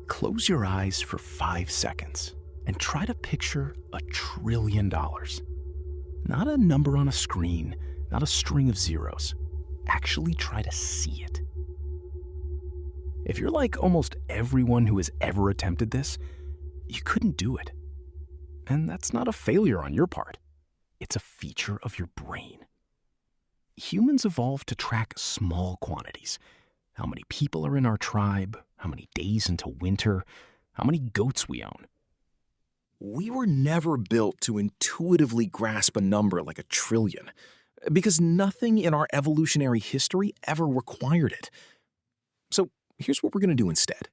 Close your eyes for 5 seconds and try to picture $1 trillion. Not a number on a screen, not a string of zeros. Actually try to see it. If you're like almost everyone who has ever attempted this, you couldn't do it. And that's not a failure on your part. It's a feature of your brain. Humans evolved to track small quantities. How many people are in our tribe, how many days into winter, how many goats we own. We were never built to intuitively grasp a number like 1 trillion, because nothing in our evolutionary history ever required it. So here's what we're going to do instead.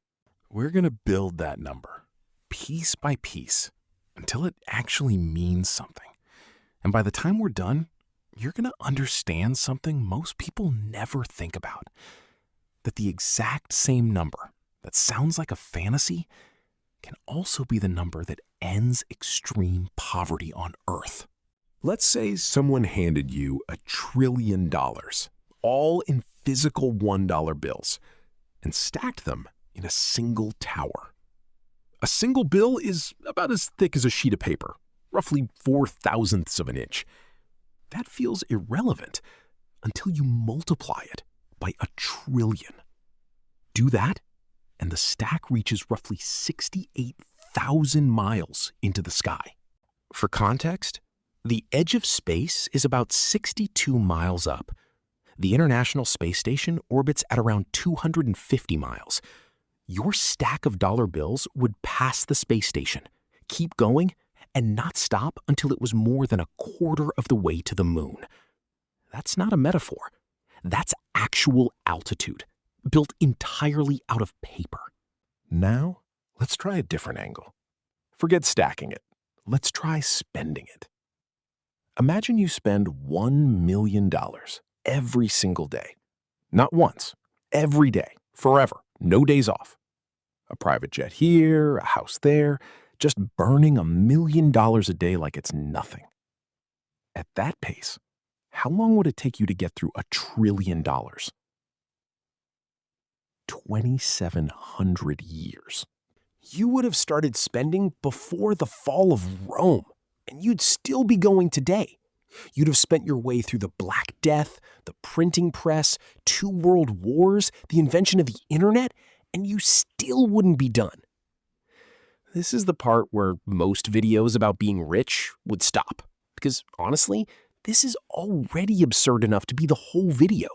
We're going to build that number, piece by piece, until it actually means something. And by the time we're done, you're going to understand something most people never think about. That the exact same number that sounds like a fantasy can also be the number that ends extreme poverty on Earth. Let's say someone handed you $1 trillion, all in physical $1 bills, and stacked them in a single tower. A single bill is about as thick as a sheet of paper, roughly 4/1000ths of an inch. That feels irrelevant until you multiply it by 1 trillion. Do that, and the stack reaches roughly 68,000 miles into the sky. For context, the edge of space is about 62 miles up. The International Space Station orbits at around 250 miles. Your stack of dollar bills would pass the space station, keep going, and not stop until it was more than 1/4 of the way to the moon. That's not a metaphor. That's actual altitude, built entirely out of paper. Now, let's try a different angle. Forget stacking it. Let's try spending it. Imagine you spend $1 million every single day. Not once, every day, forever, no days off. A private jet here, a house there, just burning $1 million a day like it's nothing. At that pace, how long would it take you to get through $1 trillion? 2,700 years. You would have started spending before the fall of Rome, and you'd still be going today. You'd have spent your way through the Black Death, the printing press, 2 world wars, the invention of the internet, and you still wouldn't be done. This is the part where most videos about being rich would stop, because honestly, this is already absurd enough to be the whole video.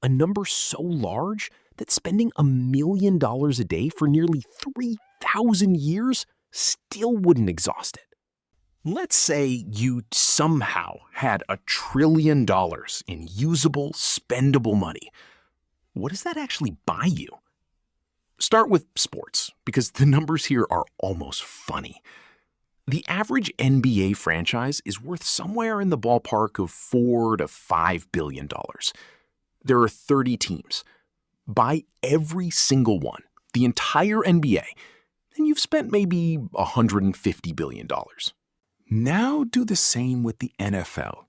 A number so large that spending $1 million a day for nearly 3,000 years still wouldn't exhaust it. Let's say you somehow had $1 trillion in usable, spendable money. What does that actually buy you? Start with sports, because the numbers here are almost funny. The average NBA franchise is worth somewhere in the ballpark of $4 to $5 billion. There are 30 teams. Buy every single one, the entire NBA, and you've spent maybe $150 billion. Now do the same with the NFL.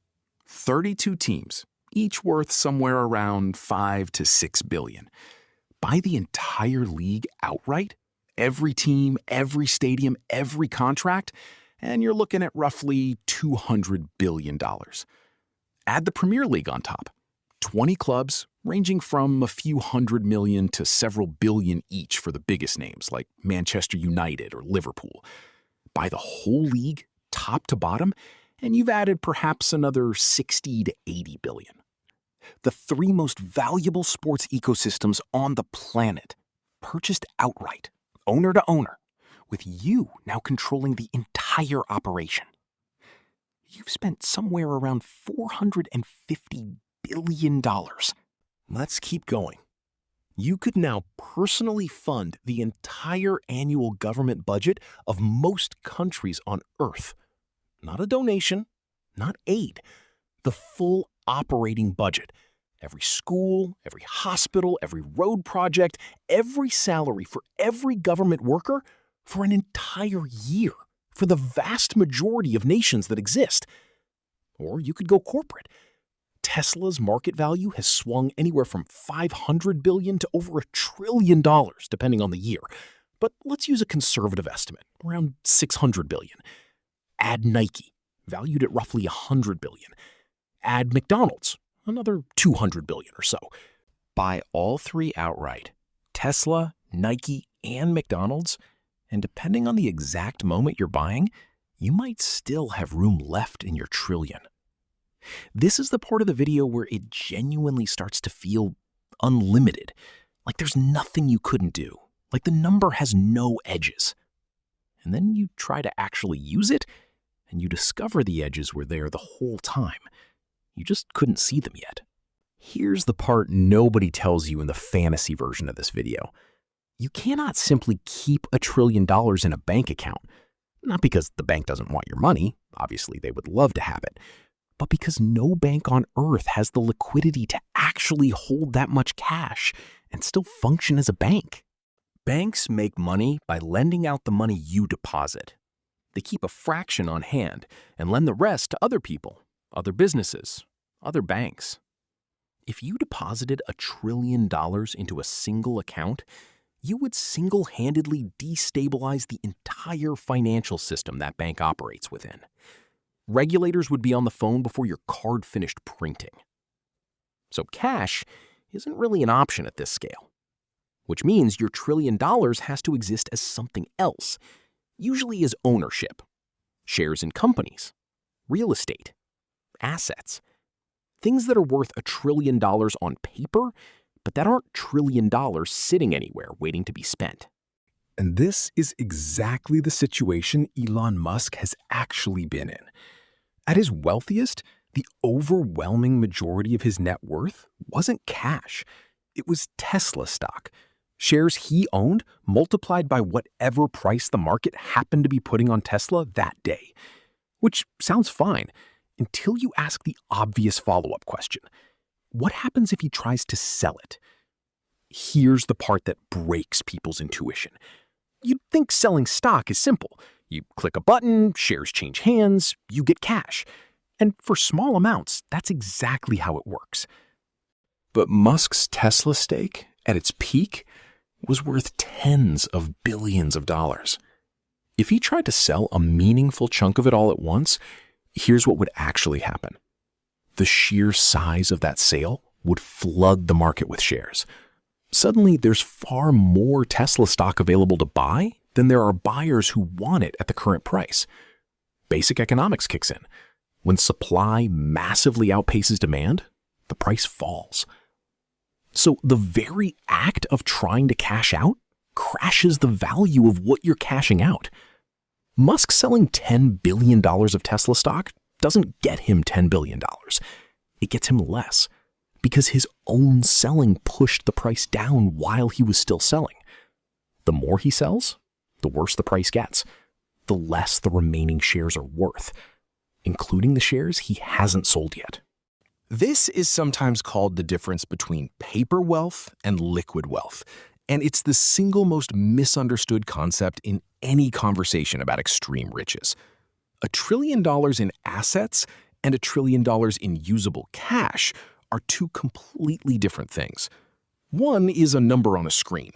32 teams, each worth somewhere around $5 to $6 billion. Buy the entire league outright, every team, every stadium, every contract, and you're looking at roughly $200 billion. Add the Premier League on top. 20 clubs, ranging from a few $100 million to several billion each for the biggest names like Manchester United or Liverpool. Buy the whole league, top to bottom, and you've added perhaps another 60 to 80 billion. The 3 most valuable sports ecosystems on the planet, purchased outright, owner to owner, with you now controlling the entire operation. You've spent somewhere around $450 billion. Let's keep going. You could now personally fund the entire annual government budget of most countries on Earth. Not a donation, not aid, the full operating budget. Every school, every hospital, every road project, every salary for every government worker for an entire year for the vast majority of nations that exist. Or you could go corporate. Tesla's market value has swung anywhere from $500 billion to over $1 trillion, depending on the year. But let's use a conservative estimate, around 600 billion. Add Nike, valued at roughly 100 billion. Add McDonald's, another 200 billion or so. Buy all three outright, Tesla, Nike, and McDonald's, and depending on the exact moment you're buying, you might still have room left in your trillion. This is the part of the video where it genuinely starts to feel unlimited, like there's nothing you couldn't do, like the number has no edges. And then you try to actually use it, and you discover the edges were there the whole time. You just couldn't see them yet. Here's the part nobody tells you in the fantasy version of this video. You cannot simply keep $1 trillion in a bank account. Not because the bank doesn't want your money, obviously they would love to have it, but because no bank on earth has the liquidity to actually hold that much cash and still function as a bank. Banks make money by lending out the money you deposit. They keep a fraction on hand and lend the rest to other people, other businesses, other banks. If you deposited $1 trillion into a single account, you would single-handedly destabilize the entire financial system that bank operates within. Regulators would be on the phone before your card finished printing. So cash isn't really an option at this scale, which means your $1 trillion has to exist as something else, usually as ownership, shares in companies, real estate, assets, things that are worth $1 trillion on paper, but that aren't $1 trillion sitting anywhere waiting to be spent. And this is exactly the situation Elon Musk has actually been in. At his wealthiest, the overwhelming majority of his net worth wasn't cash. It was Tesla stock, shares he owned multiplied by whatever price the market happened to be putting on Tesla that day. Which sounds fine, until you ask the obvious follow-up question. What happens if he tries to sell it? Here's the part that breaks people's intuition. You'd think selling stock is simple. You click a button, shares change hands, you get cash. And for small amounts, that's exactly how it works. But Musk's Tesla stake, at its peak, was worth tens of billions of dollars. If he tried to sell a meaningful chunk of it all at once, here's what would actually happen. The sheer size of that sale would flood the market with shares. Suddenly, there's far more Tesla stock available to buy than there are buyers who want it at the current price. Basic economics kicks in. When supply massively outpaces demand, the price falls. So the very act of trying to cash out crashes the value of what you're cashing out. Musk selling $10 billion of Tesla stock doesn't get him $10 billion. It gets him less, because his own selling pushed the price down while he was still selling. The more he sells, the worse the price gets, the less the remaining shares are worth, including the shares he hasn't sold yet. This is sometimes called the difference between paper wealth and liquid wealth, and it's the single most misunderstood concept in any conversation about extreme riches. $1 trillion in assets and $1 trillion in usable cash are two completely different things. One is a number on a screen.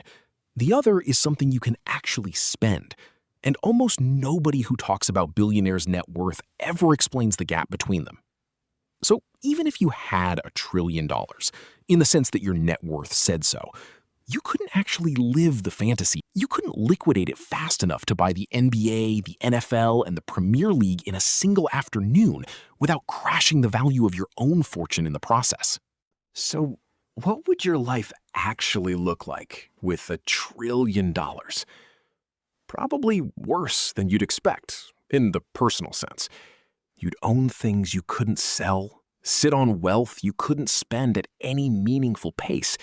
The other is something you can actually spend. And almost nobody who talks about billionaires' net worth ever explains the gap between them. So even if you had $1 trillion, in the sense that your net worth said so, you couldn't actually live the fantasy. You couldn't liquidate it fast enough to buy the NBA, the NFL, and the Premier League in a single afternoon without crashing the value of your own fortune in the process. So what would your life actually look like with $1 trillion? Probably worse than you'd expect, in the personal sense. You'd own things you couldn't sell, sit on wealth you couldn't spend at any meaningful pace,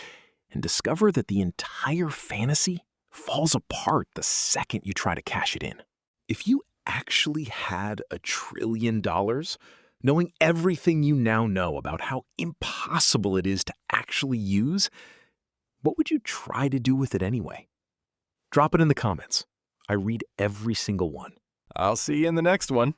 and discover that the entire fantasy falls apart the second you try to cash it in. If you actually had $1 trillion, knowing everything you now know about how impossible it is to actually use, what would you try to do with it anyway? Drop it in the comments. I read every single one. I'll see you in the next one.